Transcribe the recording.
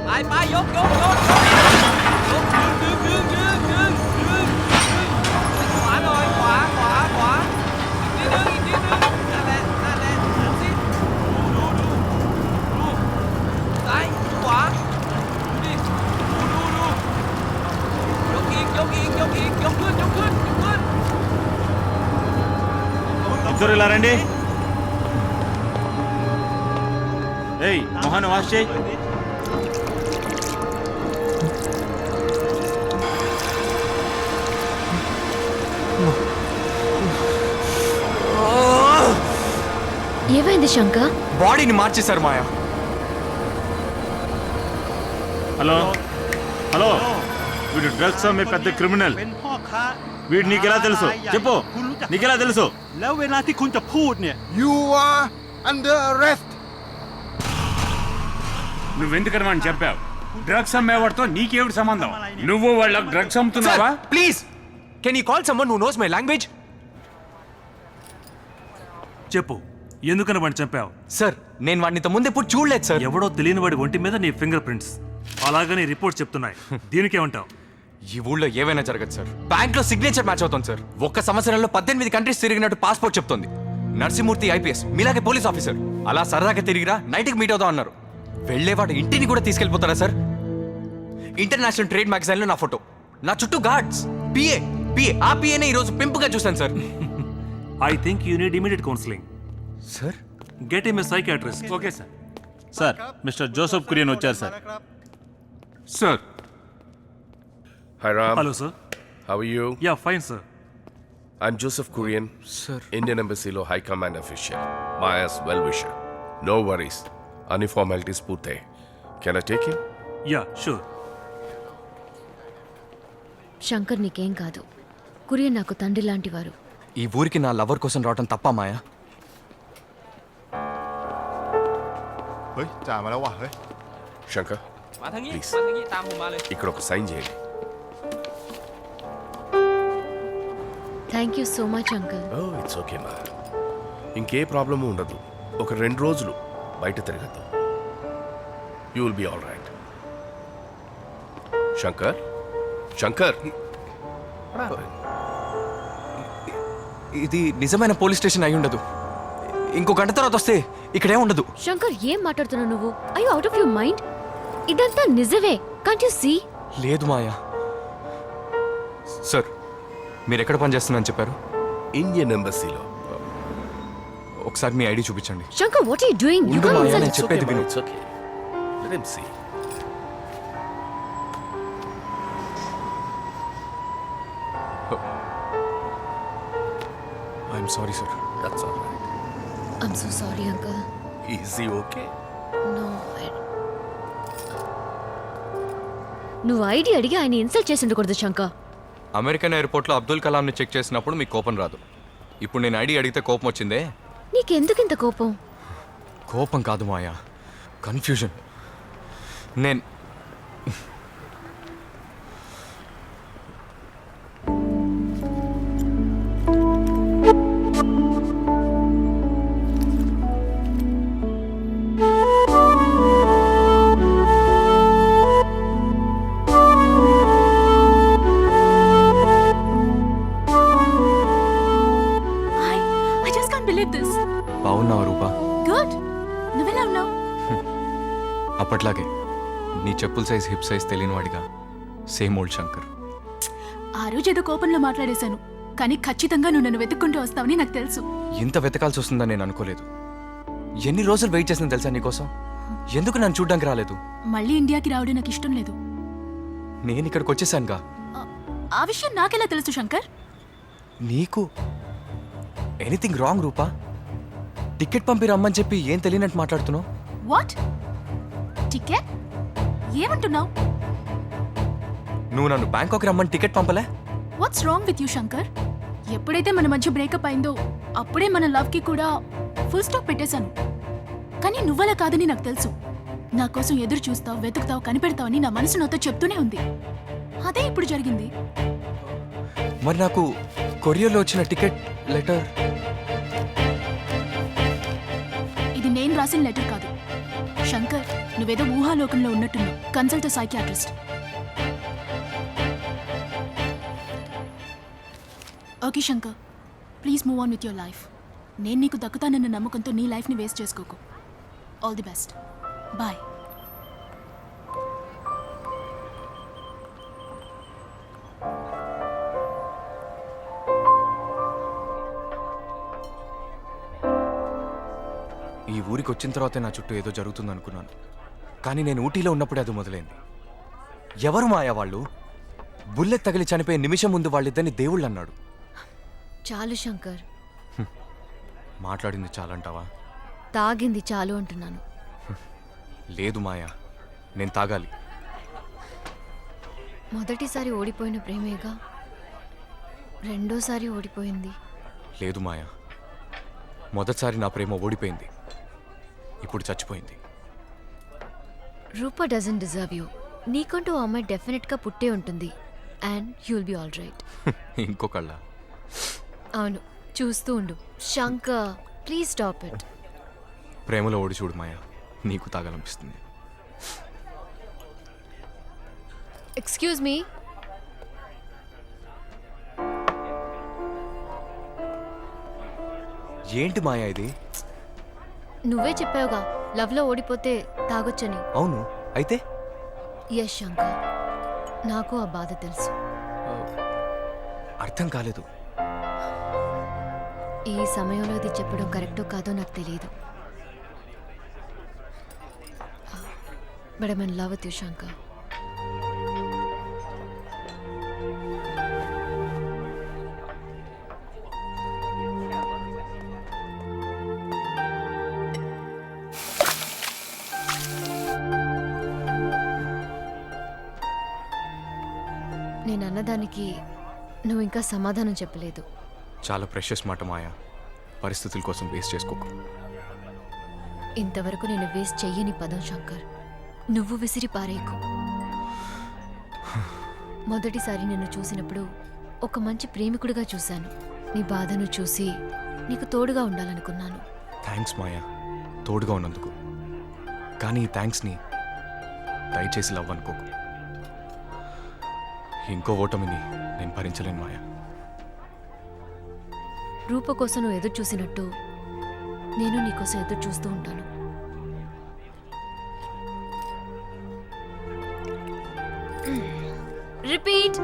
ไปยกดึงขวาหน่อยขวาอีกนิดนึงนั่นแหละดูสิดูซ้ายขวาดูดิดูยกอีกยกขึ้นఇద్దరు ఇలా రండి. ఏయ్ మొహాన్ని వాష్ చేయి. ఏమైంది శంకర్? బాడీని మార్చేశారు మాయా. హలో వీడు డ్రగ్స్ అమ్మే పెద్ద క్రిమినల్. వీడు నీకెలా తెలుసు చెప్పు, నీకెలా తెలుసు?แล้วเวลาที่คุณจะพูดเนี่ย You are under arrest. నువ్వెందుకని వాడిని చెప్పావు? డ్రగ్స్ అమ్మేవాడితో నీకేమిటి సంబంధం? నువ్వు వాళ్ళకి డ్రగ్స్ అమ్ముతున్నావా? Please can you call someone who knows my language? చెప్పు, ఎందుకని వాడిని చంపావు? సార్ నేను వాడిని ఇంత ముందు ఎప్పుడు చూడలేదు సార్. ఎవడో తెలియని వాడి ఒంటి మీద నీ ఫింగర్ ప్రింట్స్, అలాగని రిపోర్ట్ చెప్తున్నాయి. దీనికేమంటావు? ఈ ఊళ్ళో ఏవైనా జరగదు సార్. బ్యాంక్ లో సిగ్నేచర్ మ్యాచ్ అవుతుంది సార్. ఒక్క సంవత్సరంలో 18 కంట్రీస్ తిరిగినట్టు పాస్పోర్ట్ చెప్తుంది. నరసింహమూర్తి ఐపీఎస్ మీలాగే పోలీస్ ఆఫీసర్. అలా సరదాగా తిరిగిరా, నైట్కి మీట్ అవుదాం అన్నారు. వెళ్లేవాడు ఇంటిని కూడా తీసుకెళ్లిపోతారా సార్? ఇంటర్నేషనల్ ట్రేడ్ మ్యాగజైన్ లో నా ఫోటో, నా చుట్టూ గార్డ్స్, పిఏ ఆ పిఏనే ఈ రోజు పెంపుగా చూశాను sir. I think you need immediate counselling. Sir get him a psychiatrist. Okay sir. Sir mister Joseph Kurian వచ్చారు sir. Sir. Hi Ram. Hello sir. How are you? Yeah fine sir. I'm Joseph Kurian, Sir. Indian Embassy lo High Command official. Maya's well-wisher. No worries. Any formalities పూర్తయి. Can I take him? Yeah sure. Shankar నీకేం కాదు. కురియన్ నాకు తండ్రి లాంటి వారు. ఈ ఊరికి నా లవర్ కోసం రావడం తప్ప మాయా? เฮ้ยจ่ามาแล้วว่ะเฮ้ย Shankar, มาทางนี้ Please.ตามผมมาเลย ఇక్కడ ఒక సైన్ చేయండి. Thank you so much uncle. Oh, it's okay మా. ఇంకే ప్రాబ్లము ఉండదు. ఒక 2 రోజులు బయట తిరగద్దు. You will be all right. Shankar? ఇది నిజమైన పోలీస్ స్టేషన్ అయి ఉండదు. ఇంకో గంట తర్వాత వస్తే ఇక్కడే ఉండదు. శంకర్ ఏం మాట్లాడుతున్నావు నువ్వు? I you out of your mind? ఇదంతా నిజమే. Can't you see? లేదు మాయా. సార్ మీరు ఎక్కడ పని చేస్తున్నారని చెప్పారు? ఇండియన్ ఎంబసీలో. ఒకసారి మీ ఐడి చూపించండి. Shankar what are you doing? You ఉండు కాంట్ మాయా, ఇన్సల్ట్. నేను చెప్పేది విను. It's okay. Let him see. I'm sorry sir. That's all right. I am so sorry uncle. Is he okay? No. నువ్వు ఐడి అడిగి ఆయన ఇన్సల్ట్ చేసి ఉండకూడదు శంకర్. అమెరికన్ ఎయిర్పోర్ట్లో అబ్దుల్ కలాంని చెక్ చేసినప్పుడు మీకు కోపం రాదు. ఇప్పుడు నేను ఐడి అడిగితే కోపం వచ్చిందే. నీకెందుకు ఇంత కోపం? కోపం కాదు మాయా, కన్ఫ్యూజన్. నేను బాగున్నావా రూపా? గుడ్. నువ్వెలా ఉన్నావు? అప్పట్లాగే నీ చెప్పుల సైజ్ హిప్ సైజ్ తెలియని వాడిగా సేమ్ ఓల్డ్ శంకర్. ఆ రోజు ఏదో కోపంలో మాట్లాడేశాను, కానీ ఖచ్చితంగా నువ్వు నన్ను వెతుక్కుంటూ వస్తావని నాకు తెలుసు. ఇంత వెతకాల్సి వస్తుందని నేను అనుకోలేదు. ఎన్ని రోజులు వెయిట్ చేసిన తెలుసా నీకోసం? ఎందుకు నన్ను చూడ్డానికి రాలేదు? మళ్ళీ ఇండియాకి రావడం నాకు ఇష్టం లేదు. నేను ఇక్కడికి వచ్చేసానుగా. ఆ విషయం నాకెలా తెలుసు శంకర్? నీకు ఎనీథింగ్ రాంగ్ రూపా? టికెట్ పంపి రమ్మని చెప్పి ఏం తెలియనట్టు మాట్లాడుతున్నావు. What ticket? ఏమంటున్నావు? నువ్వు నన్ను బ్యాంకాక్ రమ్మని టికెట్ పంపలే? What's wrong with you Shankar? ఎప్పుడైతే మన మధ్య బ్రేకప్ అయిందో అప్పుడే మన లవ్ కి కూడా ఫుల్ స్టాప్ పెట్టేశాను. కానీ నువ్వలా కాదని నాకు తెలుసు. నా కోసం ఎదురు చూస్తావు, వెతుకుతావు, కనిపెడతావని నా మనసు నాతో చెప్తూనే ఉంది. అదే ఇప్పుడు జరిగింది. మరి నాకు కొరియర్లో వచ్చిన టికెట్ లెటర్? ఇది నేను రాసిన లెటర్ కాదు శంకర్. నువ్వేదో ఊహాలోకంలో ఉన్నట్టున్నావు. Consult psychiatrist. Okay Shankar, please move on with your life. నేను నీకు దక్కుతానన్న నమ్మకంతో నీ లైఫ్ని వేస్ట్ చేసుకోకు. All the best. బాయ్. ఈ ఊరికి వచ్చిన తర్వాతే నా చుట్టూ ఏదో జరుగుతుంది అనుకున్నాను, కానీ నేను ఊటీలో ఉన్నప్పుడే అది మొదలైంది. ఎవరు మాయా వాళ్ళు? బుల్లెట్ తగిలి చనిపోయే నిమిషం ముందు వాళ్ళిద్దరిని దేవుళ్ళు అన్నాడు. చాలు శంకర్, మాట్లాడింది చాలంటావా? తాగింది చాలు అంటున్నాను. లేదు మాయా, నేను తాగాలి. మొదటిసారి ఓడిపోయిన ప్రేమేగా రెండోసారి ఓడిపోయింది. లేదు మాయా, మొదటిసారి నా ప్రేమ ఓడిపోయింది, ఇప్పుడు చచ్చిపోయింది. Rupa doesn't deserve you. నీకంటూ ఆ అమ్మాయి డెఫినెట్గా పుట్టే ఉంటుంది. And you'll be all right. ఇంకొకళ్ళ? అవును, చూస్తూ ఉండు. Shankar, please stop it. ప్రేమలో ఓడి చూడు మాయా, నీకు తాగాలనిపిస్తుంది. Excuse me. ఏంటి మాయా ఇది? నువ్వే చెప్పావుగా లవ్లో ఓడిపోతే తాగొచ్చని. అవును, అయితే యస్ శంకర్, నాకు ఆ బాధ తెలుసు. అర్థం కాలేదు. ఈ సమయంలో ఇది చెప్పడం కరెక్టో కాదో నాకు తెలియదు. But I love with you Shankar. నేను అన్నదానికి నువ్వు ఇంకా సమాధానం చెప్పలేదు. చాలా ప్రెషస్ మాట మాయా, పరిస్థితుల కోసం వేస్ట్ చేసుకోకు. ఇంతవరకు నేను వేస్ట్ చెయ్యని పదం శంకర్. నువ్వు విసిరి పారేయకు. మొదటిసారి నిన్ను చూసినప్పుడు ఒక మంచి ప్రేమికుడిగా చూశాను. నీ బాధను చూసి నీకు తోడుగా ఉండాలనుకున్నాను. థ్యాంక్స్ మాయా, తోడుగా ఉన్నందుకు. కానీ ఈ థ్యాంక్స్ని దయచేసి లవ్ అనుకోకు. ఇంకో ఓటమిని నేను భరించలేను మాయా. రూప కోసం నువ్వు ఎదురు చూసినట్టు నేను నీకోసం ఎదురు చూస్తూ ఉంటాను. రిపీట్.